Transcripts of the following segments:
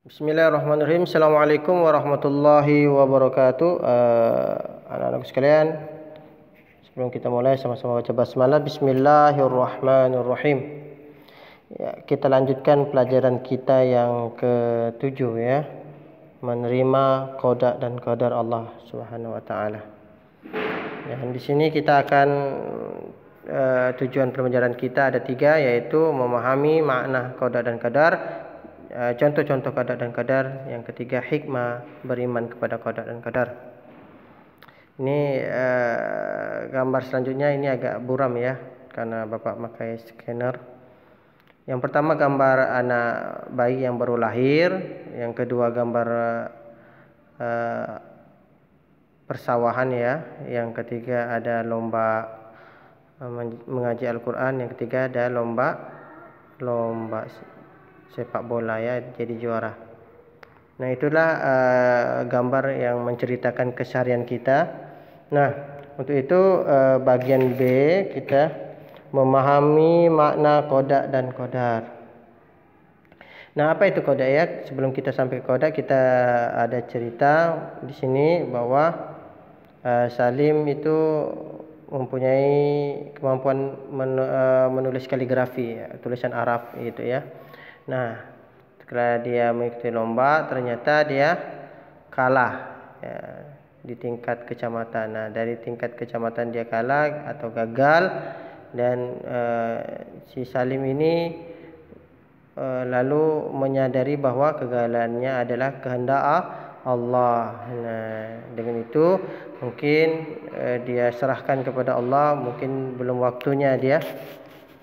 Bismillahirrahmanirrahim. Assalamualaikum warahmatullahi wabarakatuh. Anak-anak sekalian, sebelum kita mulai sama-sama baca basmalah. Bismillahirrahmanirrahim. Ya, kita lanjutkan pelajaran kita yang ke-7 ya. Menerima qada dan qadar Allah Subhanahu wa taala. Dan di sini kita akan tujuan pembelajaran kita ada 3, yaitu memahami makna qada dan qadar, contoh-contoh qada dan qadar. Yang ketiga, hikmah beriman kepada qada dan qadar. Ini gambar selanjutnya ini agak buram ya, karena Bapak pakai scanner. Yang pertama gambar anak bayi yang baru lahir. Yang kedua gambar persawahan ya. Yang ketiga ada lomba mengaji Al-Quran. Yang ketiga ada lomba sepak bola ya, jadi juara. Nah, itulah gambar yang menceritakan keseharian kita. Nah, untuk itu bagian B kita memahami makna qada dan qadar. Nah, apa itu qada ya? Sebelum kita sampai ke qada, kita ada cerita di sini bahwa Salim itu mempunyai kemampuan menulis kaligrafi ya, tulisan Arab gitu ya. Nah, setelah dia mengikuti lomba, ternyata dia kalah ya, di tingkat kecamatan. Nah, dari tingkat kecamatan dia kalah atau gagal, dan si Salim ini lalu menyadari bahwa kegagalannya adalah kehendak Allah. Nah, dengan itu mungkin dia serahkan kepada Allah. Mungkin belum waktunya dia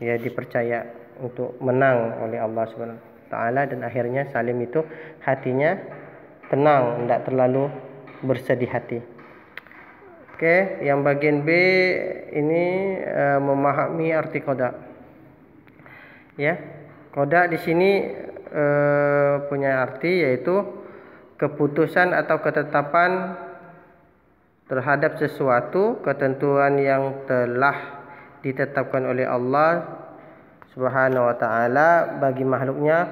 dipercaya untuk menang oleh Allah Subhanahu wa taala, dan akhirnya Salim itu hatinya tenang, tidak terlalu bersedih hati. Oke, yang bagian B ini memahami arti qada. Ya, qada di sini punya arti yaitu keputusan atau ketetapan terhadap sesuatu, ketentuan yang telah ditetapkan oleh Allah Subhanahu wa taala bagi makhluknya.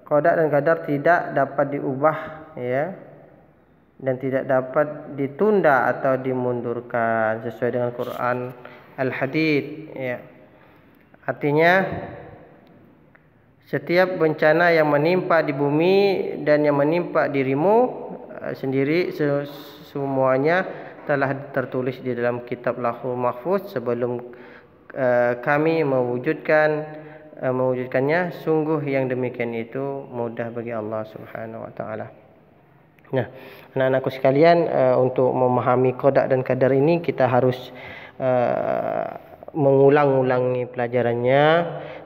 Qada dan qadar tidak dapat diubah ya, dan tidak dapat ditunda atau dimundurkan sesuai dengan Quran Al-Hadid ya. Artinya setiap bencana yang menimpa di bumi dan yang menimpa dirimu sendiri, semuanya telah tertulis di dalam kitab Lauhul Mahfuz sebelum kami mewujudkannya. Sungguh yang demikian itu mudah bagi Allah Subhanahu wa taala. Nah, anak-anakku sekalian, untuk memahami qada dan qadar ini kita harus mengulang-ulangi pelajarannya,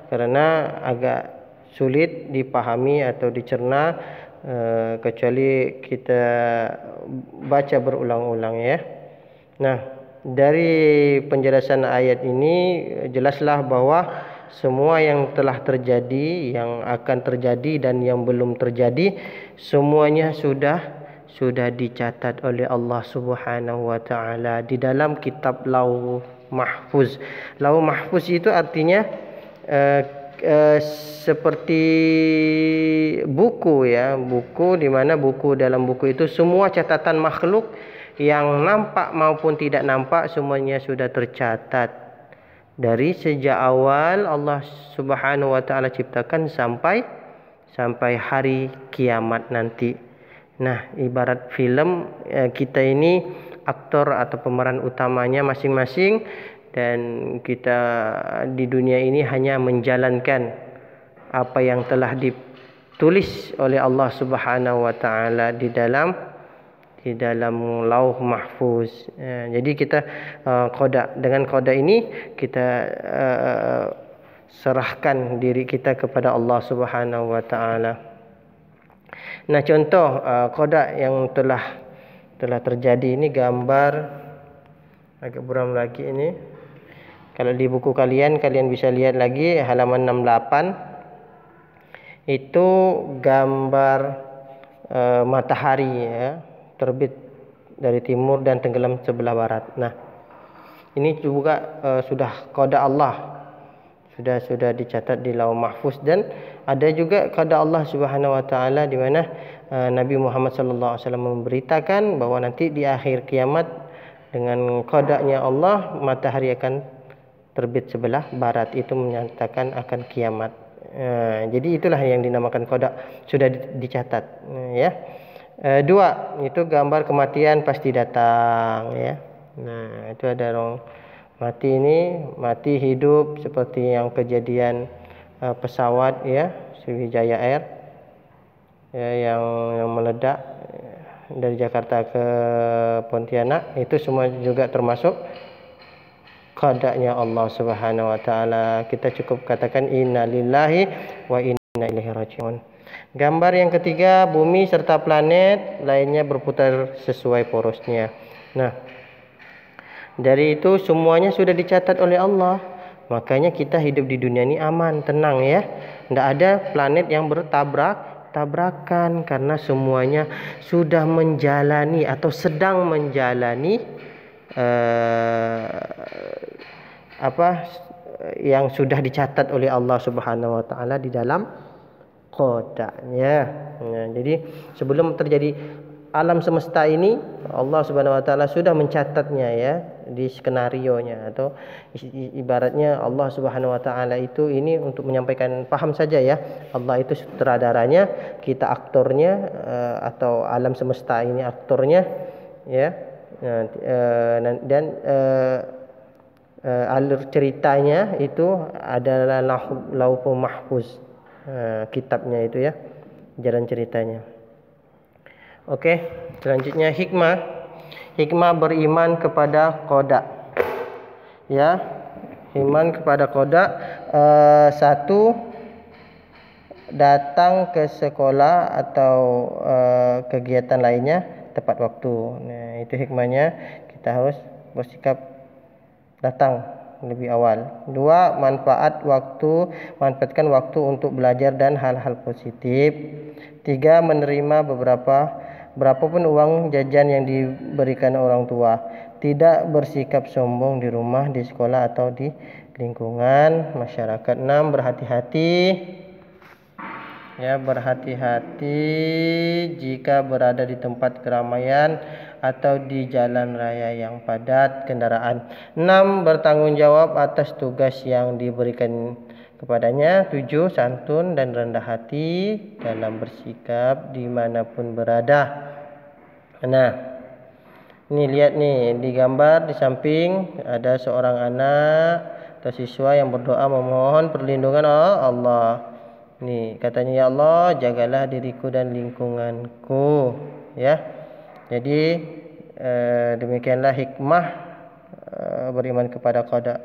karena agak sulit dipahami atau dicerna kecuali kita baca berulang-ulang ya. Nah, dari penjelasan ayat ini jelaslah bahwa semua yang telah terjadi, yang akan terjadi, dan yang belum terjadi, semuanya sudah dicatat oleh Allah Subhanahu wa taala di dalam kitab Lauh Mahfuz. Lauh Mahfuz itu artinya seperti buku ya, buku di mana dalam buku itu semua catatan makhluk yang nampak maupun tidak nampak semuanya sudah tercatat dari sejak awal Allah Subhanahu wa taala ciptakan sampai hari kiamat nanti. Nah, ibarat film, kita ini aktor atau pemeran utamanya masing-masing, dan kita di dunia ini hanya menjalankan apa yang telah ditulis oleh Allah Subhanahu wa taala di dalam Lauh Mahfuz. Jadi kita dengan qada ini kita serahkan diri kita kepada Allah Subhanahu wa taala. Nah, contoh qada yang telah terjadi ini, gambar agak buram lagi ini. Kalau di buku kalian bisa lihat lagi halaman 68. Itu gambar matahari ya, terbit dari timur dan tenggelam sebelah barat. Nah, ini juga sudah qada Allah, sudah dicatat di Lauh Mahfuz. Dan ada juga qada Allah Subhanahu wa taala di mana Nabi Muhammad sallallahu alaihi wasallam memberitakan bahwa nanti di akhir kiamat dengan qadanya Allah matahari akan terbit sebelah barat, itu menyatakan akan kiamat. Jadi itulah yang dinamakan qada, sudah dicatat ya. Dua, itu gambar kematian pasti datang ya. Nah, itu ada orang mati ini, mati hidup seperti yang kejadian pesawat ya, Sriwijaya Air ya, yang meledak dari Jakarta ke Pontianak, itu semua juga termasuk qadanya Allah Subhanahu wa taala. Kita cukup katakan innalillahi wa inna ilaihi rajiun. Gambar yang ketiga, bumi serta planet lainnya berputar sesuai porosnya. Nah, dari itu semuanya sudah dicatat oleh Allah. Makanya kita hidup di dunia ini aman, tenang ya. Tidak ada planet yang tabrakan karena semuanya sudah menjalani atau sedang menjalani yang sudah dicatat oleh Allah Subhanahu wa taala di dalam qadanya. Nah, jadi sebelum terjadi alam semesta ini, Allah Subhanahu wa taala sudah mencatatnya ya di skenarionya, atau ibaratnya Allah Subhanahu wa taala itu ini untuk menyampaikan paham saja ya. Allah itu sutradaranya, kita aktornya, atau alam semesta ini aktornya ya. Dan alur ceritanya itu adalah Lauhul Mahfuz, kitabnya itu ya, jalan ceritanya. Oke, selanjutnya hikmah beriman kepada qada ya. Iman kepada qada, satu, datang ke sekolah atau kegiatan lainnya tepat waktu. Nah, itu hikmahnya, kita harus bersikap datang lebih awal. Dua, manfaatkan waktu untuk belajar dan hal-hal positif. Tiga, menerima berapapun uang jajan yang diberikan orang tua. Tidak bersikap sombong di rumah, di sekolah atau di lingkungan masyarakat. 6, berhati-hati jika berada di tempat keramaian atau di jalan raya yang padat kendaraan. 6, bertanggung jawab atas tugas yang diberikan kepadanya. 7, santun dan rendah hati dalam bersikap dimanapun berada. Nah, ini lihat nih di gambar di samping ada seorang anak atau siswa yang berdoa memohon perlindungan Allah. Nih katanya, ya Allah jagalah diriku dan lingkunganku ya. Jadi demikianlah hikmah beriman kepada qada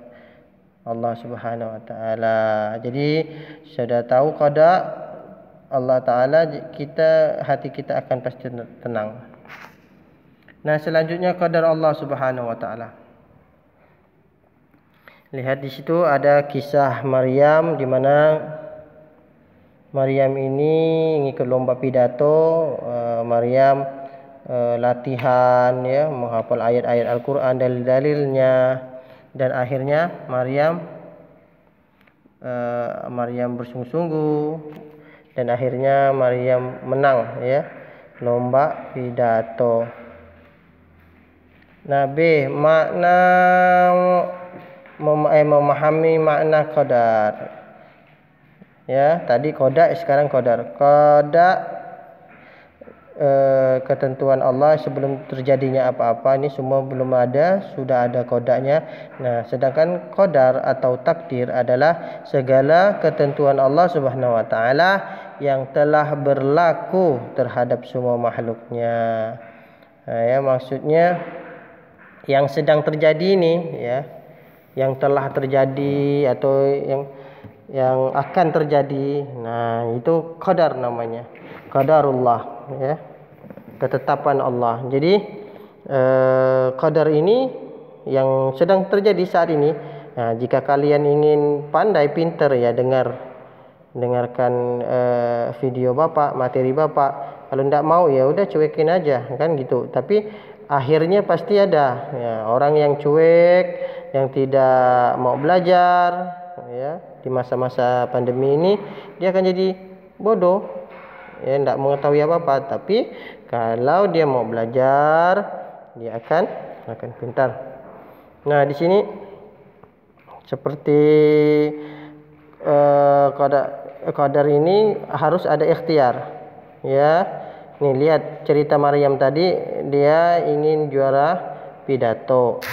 Allah Subhanahu wa taala. Jadi sudah tahu qada Allah taala, hati kita akan pasti tenang. Nah, selanjutnya qadar Allah Subhanahu wa taala. Lihat di situ ada kisah Maryam, di mana Maryam ini ngikut lomba pidato. Maryam latihan ya, menghafal ayat-ayat Al-Quran, dalil-dalilnya, dan akhirnya Maryam bersungguh-sungguh, dan akhirnya Maryam menang ya lomba pidato. Nah, B, makna memahami makna qadar. Ya, tadi qada, sekarang qadar. Qada ketentuan Allah sebelum terjadinya apa-apa, ini semua belum ada, sudah ada qadanya. Nah, sedangkan qadar atau takdir adalah segala ketentuan Allah Subhanahu wa taala yang telah berlaku terhadap semua makhluknya. Nah, ya, maksudnya yang sedang terjadi ini ya, yang telah terjadi atau yang akan terjadi. Nah, itu qadar namanya. Qadarullah ya. Ketetapan Allah. Jadi qadar ini yang sedang terjadi saat ini. Nah, jika kalian ingin pandai, pintar ya, dengarkan video Bapak, materi Bapak. Kalau tidak mau ya udah cuekin aja, kan gitu. Tapi akhirnya pasti ada ya, orang yang cuek, yang tidak mau belajar ya, di masa-masa pandemi ini dia akan jadi bodoh, ya, tidak mengetahui apa-apa. Tapi kalau dia mau belajar, dia akan pintar. Nah, di sini seperti qadar ini harus ada ikhtiar, ya. Nih, lihat cerita Maryam tadi, dia ingin juara pidato.